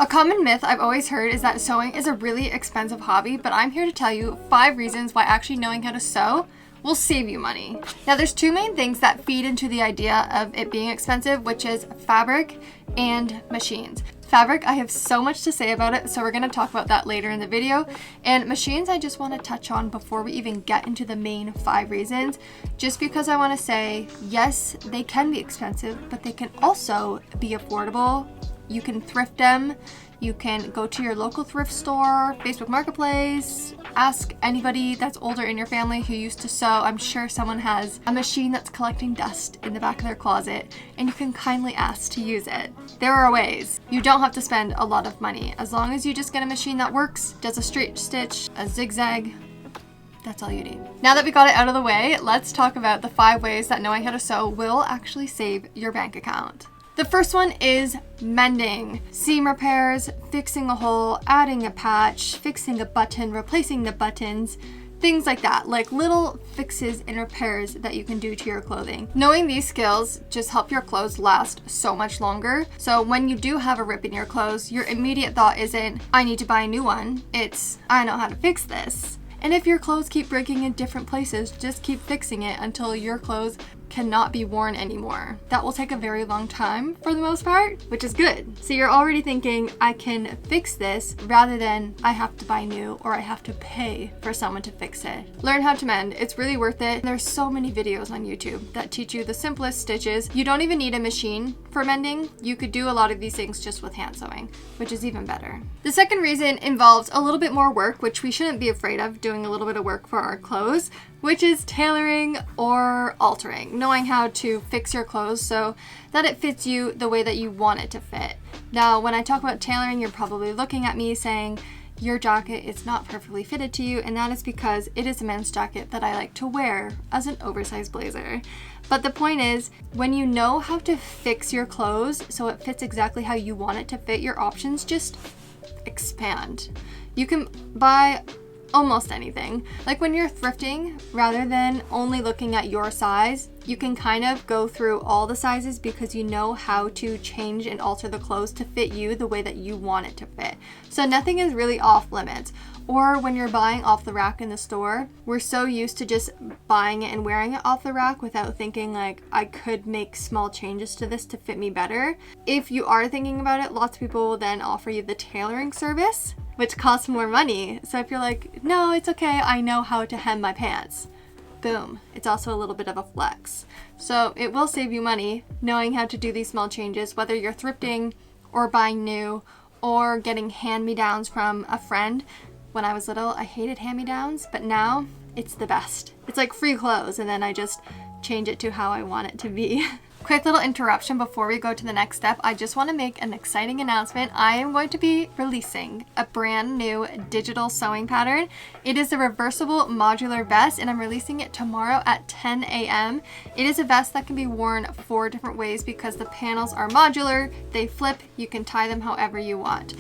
A common myth I've always heard is that sewing is a really expensive hobby, but I'm here to tell you 5 reasons why actually knowing how to sew will save you money. Now there's 2 main things that feed into the idea of it being expensive, which is fabric and machines. Fabric, I have so much to say about it, so we're going to talk about that later in the video. And machines, I just want to touch on before we even get into the main 5 reasons, just because I want to say, yes, they can be expensive, but they can also be affordable. You can thrift them. You can go to your local thrift store, Facebook Marketplace, ask anybody that's older in your family who used to sew. I'm sure someone has a machine that's collecting dust in the back of their closet, and you can kindly ask to use it. There are ways. You don't have to spend a lot of money. As long as you just get a machine that works, does a straight stitch, a zigzag, that's all you need. Now that we got it out of the way, let's talk about the 5 ways that knowing how to sew will actually save your bank account. The first one is mending. Seam repairs, fixing a hole, adding a patch, fixing a button, replacing the buttons, things like that, like little fixes and repairs that you can do to your clothing. Knowing these skills just help your clothes last so much longer. So when you do have a rip in your clothes, your immediate thought isn't, I need to buy a new one. It's, I know how to fix this. And if your clothes keep breaking in different places, just keep fixing it until your clothes cannot be worn anymore. That will take a very long time for the most part, which is good. So you're already thinking, I can fix this rather than I have to buy new or I have to pay for someone to fix it. Learn how to mend. It's really worth it. There's so many videos on YouTube that teach you the simplest stitches. You don't even need a machine for mending. You could do a lot of these things just with hand sewing, which is even better. The second reason involves a little bit more work, which we shouldn't be afraid of doing a little bit of work for our clothes, which is tailoring or altering, knowing how to fix your clothes so that it fits you the way that you want it to fit. Now, when I talk about tailoring, you're probably looking at me saying, your jacket is not perfectly fitted to you, and that is because it is a men's jacket that I like to wear as an oversized blazer. But the point is, when you know how to fix your clothes so it fits exactly how you want it to fit, your options just expand. You can buy almost anything. Like when you're thrifting, rather than only looking at your size, you can kind of go through all the sizes because you know how to change and alter the clothes to fit you the way that you want it to fit. So nothing is really off limits. Or when you're buying off the rack in the store, we're so used to just buying it and wearing it off the rack without thinking like, I could make small changes to this to fit me better. If you are thinking about it, lots of people will then offer you the tailoring service, which costs more money. So if you're like, no, it's okay, I know how to hem my pants. Boom. It's also a little bit of a flex. So it will save you money knowing how to do these small changes, whether you're thrifting or buying new or getting hand-me-downs from a friend. When I was little, I hated hand-me-downs, but now it's the best. It's like free clothes, and then I just change it to how I want it to be. Quick little interruption before we go to the next step. I just want to make an exciting announcement. I am going to be releasing a brand new digital sewing pattern. It is a reversible modular vest, and I'm releasing it tomorrow at 10 a.m. It is a vest that can be worn 4 different ways because the panels are modular, they flip, you can tie them however you want.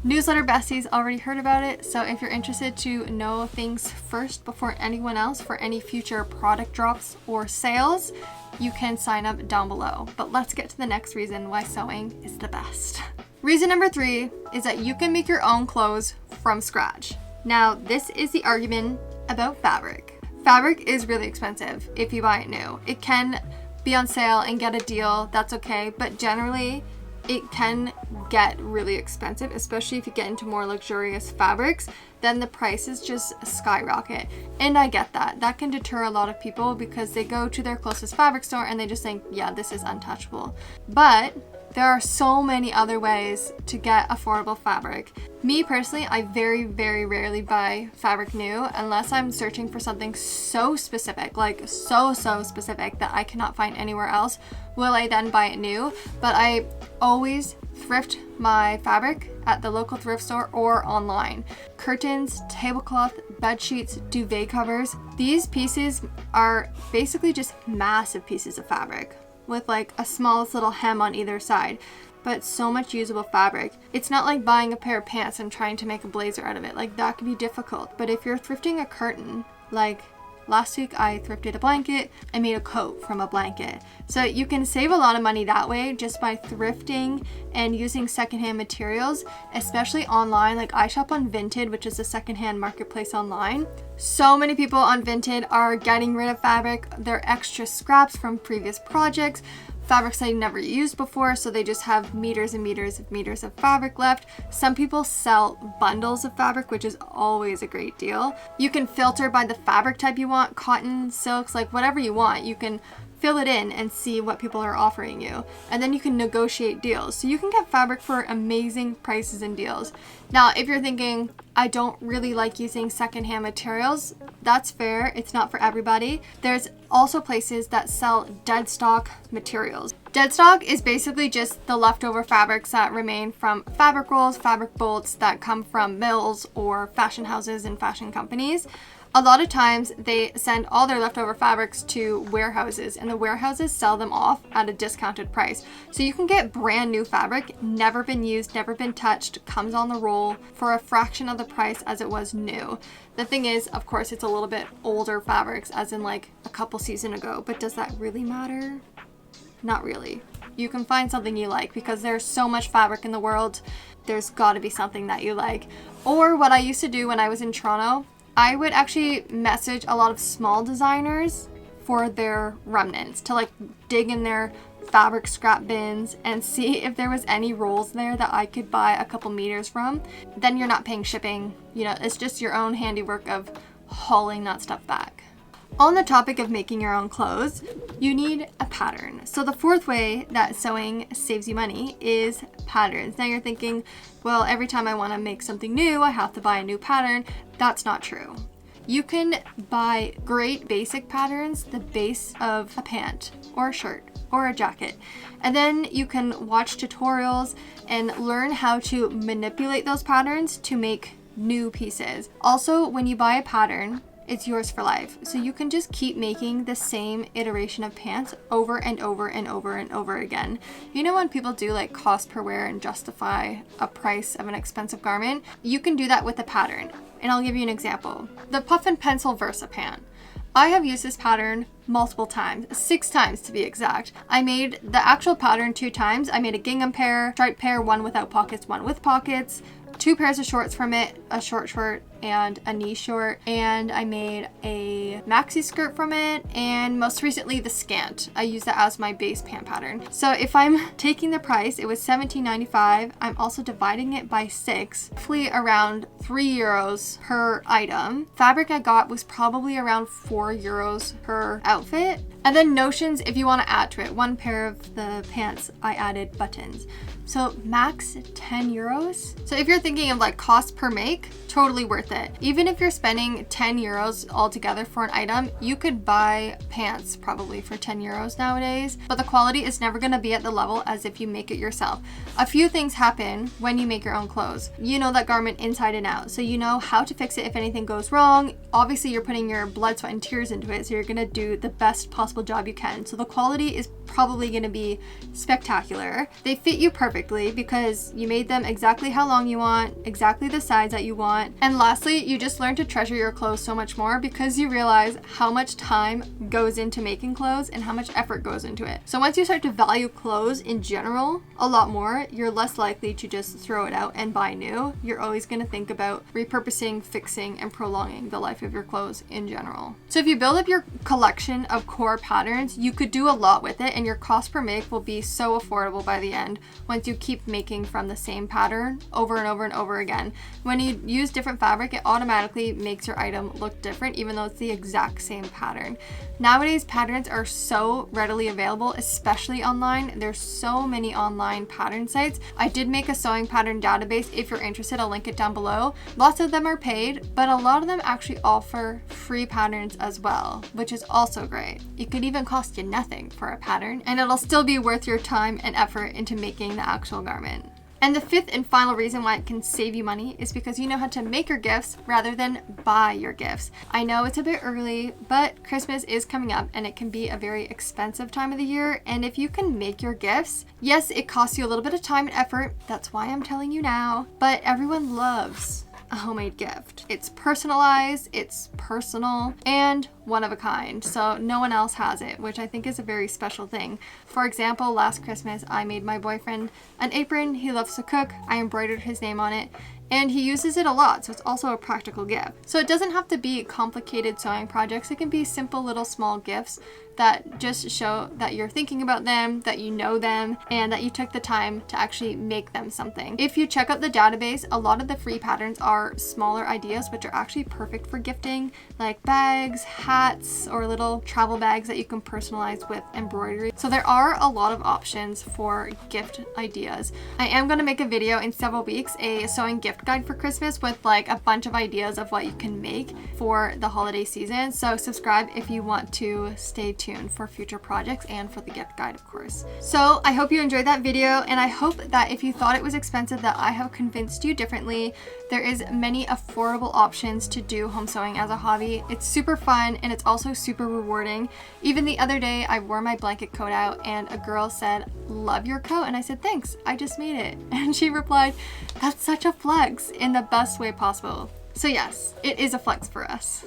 Newsletter besties already heard about it, so if you're interested to know things first before anyone else for any future product drops or sales, you can sign up down below. But let's get to the next reason why sewing is the best. Reason number 3 is that you can make your own clothes from scratch. Now, this is the argument about fabric. Fabric is really expensive if you buy it new. It can be on sale and get a deal, that's okay, but generally it can get really expensive, especially if you get into more luxurious fabrics, then the prices just skyrocket. And I get that. That can deter a lot of people because they go to their closest fabric store and they just think, yeah, this is untouchable. But there are so many other ways to get affordable fabric. Me personally, I very, very rarely buy fabric new unless I'm searching for something so specific, like so specific that I cannot find anywhere else. Will I then buy it new? But I always thrift my fabric at the local thrift store or online. Curtains, tablecloth, bed sheets, duvet covers. These pieces are basically just massive pieces of fabric with like a smallest little hem on either side, but so much usable fabric. It's not like buying a pair of pants and trying to make a blazer out of it. Like that could be difficult. But if you're thrifting a curtain, like Last week I thrifted a blanket. I made a coat from a blanket. So you can save a lot of money that way just by thrifting and using secondhand materials, especially online. Like I shop on Vinted, which is a secondhand marketplace online. So many people on Vinted are getting rid of fabric. They're extra scraps from previous projects, fabrics they never used before, so they just have meters and meters of fabric left. Some people sell bundles of fabric, which is always a great deal. You can filter by the fabric type you want, cotton, silks, like whatever you want. You can fill it in and see what people are offering you. And then you can negotiate deals. So you can get fabric for amazing prices and deals. Now, if you're thinking, I don't really like using secondhand materials, that's fair. It's not for everybody. There's also places that sell dead stock materials. Dead stock is basically just the leftover fabrics that remain from fabric rolls, fabric bolts that come from mills or fashion houses and fashion companies. A lot of times they send all their leftover fabrics to warehouses, and the warehouses sell them off at a discounted price. So you can get brand new fabric, never been used, never been touched, comes on the roll for a fraction of the price as it was new. The thing is, of course, it's a little bit older fabrics, as in like a couple seasons ago, but does that really matter? Not really. You can find something you like because there's so much fabric in the world. There's got to be something that you like. Or what I used to do when I was in Toronto, I would actually message a lot of small designers for their remnants to like dig in their fabric scrap bins and see if there was any rolls there that I could buy a couple meters from. Then you're not paying shipping. You know, it's just your own handiwork of hauling that stuff back. On the topic of making your own clothes, you need a pattern. So the fourth way that sewing saves you money is patterns. Now you're thinking, well, every time I want to make something new, I have to buy a new pattern. That's not true. You can buy great basic patterns, the base of a pant or a shirt or a jacket. And then you can watch tutorials and learn how to manipulate those patterns to make new pieces. Also, when you buy a pattern, it's yours for life. So you can just keep making the same iteration of pants over and over and over and over again. You know when people do like cost per wear and justify a price of an expensive garment? You can do that with a pattern. And I'll give you an example. The Puff and Pencil Versa pant. I have used this pattern multiple times, 6 times to be exact. I made the actual pattern 2 times. I made a gingham pair, striped pair, one without pockets, one with pockets, 2 pairs of shorts from it, a short short and a knee short, and I made a maxi skirt from it, and most recently the scant. I use that as my base pant pattern. So if I'm taking the price, it was $17.95. I'm also dividing it by 6, roughly around €3 per item. Fabric I got was probably around €4 per outfit. And then notions, if you want to add to it, 1 pair of the pants, I added buttons. So max €10. So if you're thinking of like cost per make, totally worth it. Even if you're spending €10 altogether for an item, you could buy pants probably for €10 nowadays, but the quality is never going to be at the level as if you make it yourself. A few things happen when you make your own clothes. You know that garment inside and out, so you know how to fix it if anything goes wrong. Obviously you're putting your blood, sweat, and tears into it, so you're going to do the best possible job you can. So the quality is probably going to be spectacular. They fit you perfectly because you made them exactly how long you want, exactly the size that you want. And lastly, you just learn to treasure your clothes so much more because you realize how much time goes into making clothes and how much effort goes into it. So once you start to value clothes in general a lot more, you're less likely to just throw it out and buy new. You're always going to think about repurposing, fixing, and prolonging the life of your clothes in general. So if you build up your collection of core patterns, you could do a lot with it, and your cost per make will be so affordable by the end once you keep making from the same pattern over and over and over again. When you use different fabric, it automatically makes your item look different even though it's the exact same pattern. Nowadays, patterns are so readily available, especially online. There's so many online pattern sites. I did make a sewing pattern database. If you're interested, I'll link it down below. Lots of them are paid, but a lot of them actually offer free patterns as well, which is also great. It could even cost you nothing for a pattern, and it'll still be worth your time and effort into making the actual garment. And the 5th and final reason why it can save you money is because you know how to make your gifts rather than buy your gifts. I know it's a bit early, but Christmas is coming up and it can be a very expensive time of the year. And if you can make your gifts, yes, it costs you a little bit of time and effort. That's why I'm telling you now. But everyone loves a homemade gift. It's personalized, it's personal, and one of a kind, so no one else has it, which I think is a very special thing. For example, last Christmas I made my boyfriend an apron. He loves to cook. I embroidered his name on it, and he uses it a lot, so it's also a practical gift. So it doesn't have to be complicated sewing projects. It can be simple little small gifts that just show that you're thinking about them, that you know them, and that you took the time to actually make them something. If you check out the database, a lot of the free patterns are smaller ideas which are actually perfect for gifting, like bags, hats, or little travel bags that you can personalize with embroidery. So there are a lot of options for gift ideas. I am going to make a video in several weeks, a sewing gift guide for Christmas with like a bunch of ideas of what you can make for the holiday season. So subscribe if you want to stay tuned for future projects and for the gift guide, of course. So I hope you enjoyed that video, and I hope that if you thought it was expensive that I have convinced you differently. There is many affordable options to do home sewing as a hobby. It's super fun and it's also super rewarding. Even the other day I wore my blanket coat out and a girl said, "Love your coat," and I said, "Thanks, I just made it." And she replied, "That's such a flex," in the best way possible. So yes, it is a flex for us.